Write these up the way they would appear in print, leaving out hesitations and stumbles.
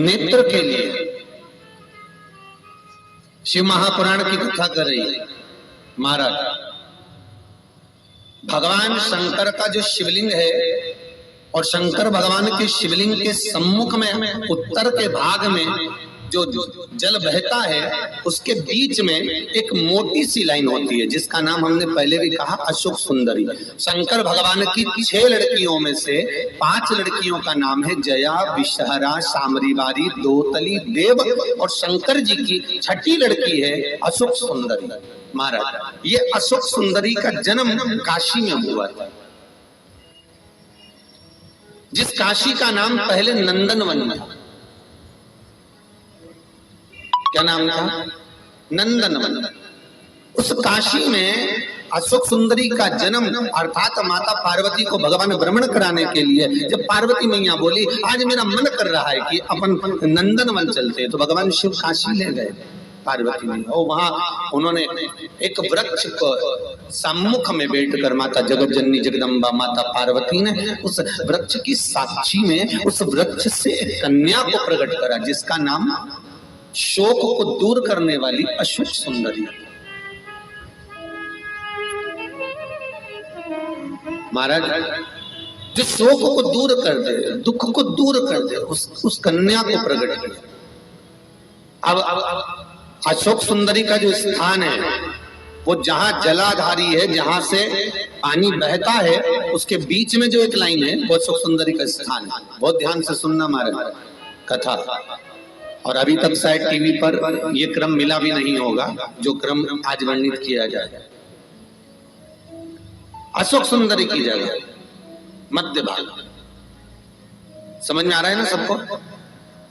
नेत्र के लिए शिव महापुराण की कथा कर रही है महाराज। भगवान शंकर का जो शिवलिंग है और शंकर भगवान के शिवलिंग के सम्मुख में उत्तर के भाग में जो जल बहता है उसके बीच में एक मोटी सी लाइन होती है जिसका नाम हमने पहले भी कहा अशोक सुंदरी। शंकर भगवान की 6 लड़कियों में से 5 लड़कियों का नाम है जया, विषहरा, सामरीवारी, दोतली, देव और शंकर जी की छठी लड़की है अशोक सुंदरी। महाराज ये अशोक सुंदरी का जन्म काशी में हुआ था, जिस काशी का नाम पहले नंदनवन है। क्या नाम था? नंदनवन। उस काशी में अशोक सुंदरी का जन्म अर्थात माता पार्वती को भगवान भ्रमण कराने के लिए जब पार्वती मैया बोली आज मेरा मन कर रहा है कि अपन नंदनवन चलते हैं, तो भगवान शिव काशी ले गए पार्वती ने। और वहां उन्होंने एक वृक्ष को सम्मुख में बैठकर माता जगत जननी जगदम्बा माता पार्वती ने उस वृक्ष की साक्षी में उस वृक्ष से कन्या को प्रकट करा जिसका नाम शोक को दूर करने वाली अशोक सुंदरी। महाराज जो शोक को दूर कर दे, दुख को दूर कर दे, उस कन्या को प्रकट किया। अब अशोक सुंदरी का जो स्थान है वो जहां जलाधारी है, जहां से पानी बहता है, उसके बीच में जो एक लाइन है वो अशोक सुंदरी का स्थान है। बहुत ध्यान से सुनना महाराज कथा। और अभी तक शायद टीवी पर ये क्रम मिला भी नहीं होगा जो क्रम आज वर्णित किया जाए। अशोक सुंदरी की जगह मध्य भाग, समझ में आ रहा है ना सबको?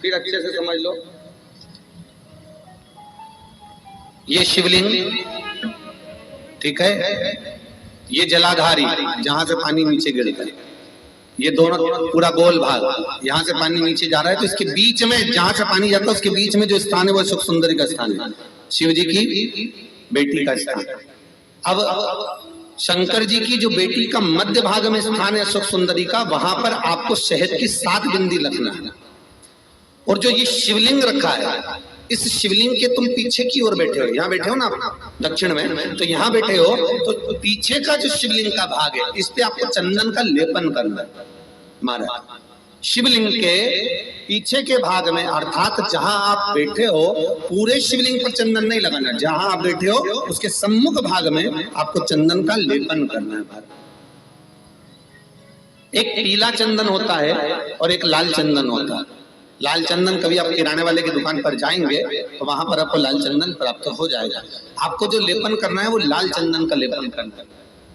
फिर अच्छे से समझ लो। ये शिवलिंग ठीक है, ये जलाधारी जहां से पानी नीचे गिरता है, ये दोनों पूरा गोल भाग यहाँ से पानी नीचे जा रहा है, तो इसके बीच में जहां से पानी जाता है उसके बीच में जो स्थान है वो अशोक सुंदरी का स्थान है, शिव जी की बेटी का स्थान। अब शंकर जी की जो बेटी का मध्य भाग में स्थान है अशोक सुंदरी का, वहां पर आपको शहद की 7 बिंदी रखना है। और जो ये शिवलिंग रखा है, इस शिवलिंग के तुम पीछे की ओर बैठे हो, यहाँ बैठे हो ना आप दक्षिण में, तो यहाँ बैठे हो, तो पीछे का जो शिवलिंग का भाग है इस पे आपको चंदन का लेपन करना है। महाराज शिवलिंग के पीछे के भाग में अर्थात जहां आप बैठे हो पूरे शिवलिंग पर चंदन नहीं लगाना, जहां आप बैठे हो उसके सम्मुख भाग में आपको चंदन का लेपन करना है। महाराज एक पीला चंदन होता है और एक लाल चंदन होता है। लाल चंदन कभी आप किराने वाले की दुकान पर जाएंगे तो वहां पर आपको लाल चंदन प्राप्त हो जाएगा। आपको जो लेपन करना है वो लाल चंदन का लेपन करना है।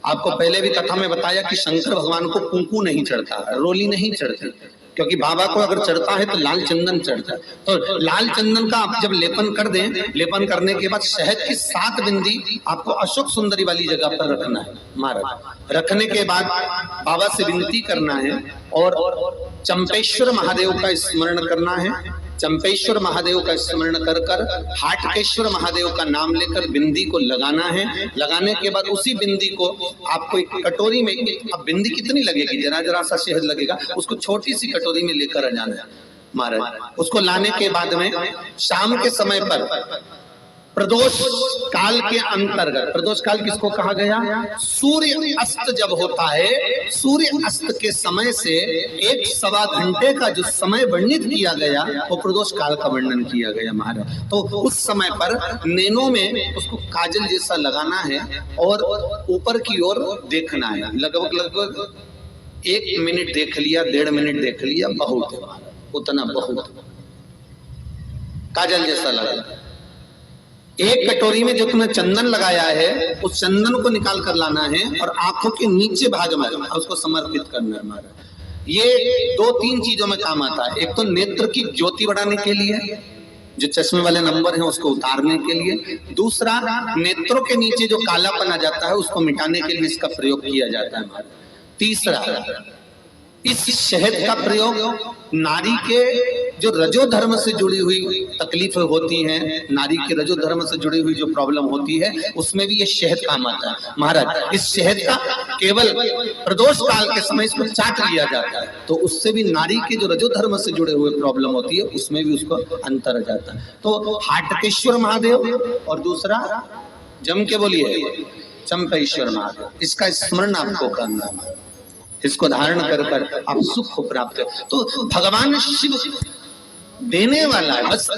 आपको पहले भी कथा में बताया कि शंकर भगवान को कुंकू नहीं चढ़ता, रोली नहीं चढ़ती, क्योंकि बाबा को अगर चढ़ता है तो लाल चंदन चढ़ता है। तो लाल चंदन का आप जब लेपन कर दें, लेपन करने के बाद शहद की 7 बिंदी आपको अशोक सुंदरी वाली जगह पर रखना है। महाराज रखने के बाद बाबा से विनती करना है और चंपेश्वर महादेव का स्मरण करना है। चंपेश्वर महादेव का स्मरण कर कर हाटकेश्वर महादेव का नाम लेकर बिंदी को लगाना है। लगाने के बाद उसी बिंदी को आपको एक कटोरी में, अब बिंदी कितनी लगेगी, जरा जरा सा शहद लगेगा, उसको छोटी सी कटोरी में लेकर आ जाना है। महाराज उसको लाने के बाद में शाम के समय पर प्रदोष काल के अंतर्गत, प्रदोष काल किसको कहा गया? सूर्य अस्त जब होता है, सूर्य अस्त के समय से 1-1.25 घंटे का जो समय वर्णित किया गया वो प्रदोष काल का वर्णन किया गया। महाराज तो उस समय पर नैनों में उसको काजल जैसा लगाना है और ऊपर की ओर देखना है। लगभग 1 मिनट देख लिया, 1.5 मिनट देख लिया, बहुत है, उतना बहुत काजल जैसा लगा। एक कटोरी में जो तुमने चंदन लगाया है उस चंदन को निकाल कर लाना है और आंखों के नीचे भाग में उसको समर्पित करना है। हमारा ये 2-3 चीजों में काम आता है। एक तो नेत्र की ज्योति बढ़ाने के लिए, जो चश्मे वाले नंबर हैं उसको उतारने के लिए। दूसरा, नेत्रों के नीचे जो कालापन आ जाता है उसको मिटाने के लिए इसका प्रयोग किया जाता है। हमारा तीसरा, इस शहद का प्रयोग नारी के जो रजो धर्म से जुड़ी हुई तकलीफें होती हैं, नारी के रजो धर्म से जुड़ी हुई जो प्रॉब्लम होती है, उसमें भी ये शहद काम आता है। महाराज, इस शहद का केवल प्रदोष काल के समय इसको चाट लिया जाता है, तो उससे भी नारी के जो रजो धर्म से जुड़े हुए प्रॉब्लम होती है उसमें भी उसको अंतर आ जाता है। तो हाटकेश्वर महादेव और दूसरा जम के बोलिए चंपेश्वर महादेव, इसका स्मरण आपको करना है, इसको धारण कर कर आप सुख को प्राप्त। तो भगवान शिव देने वाला है, बस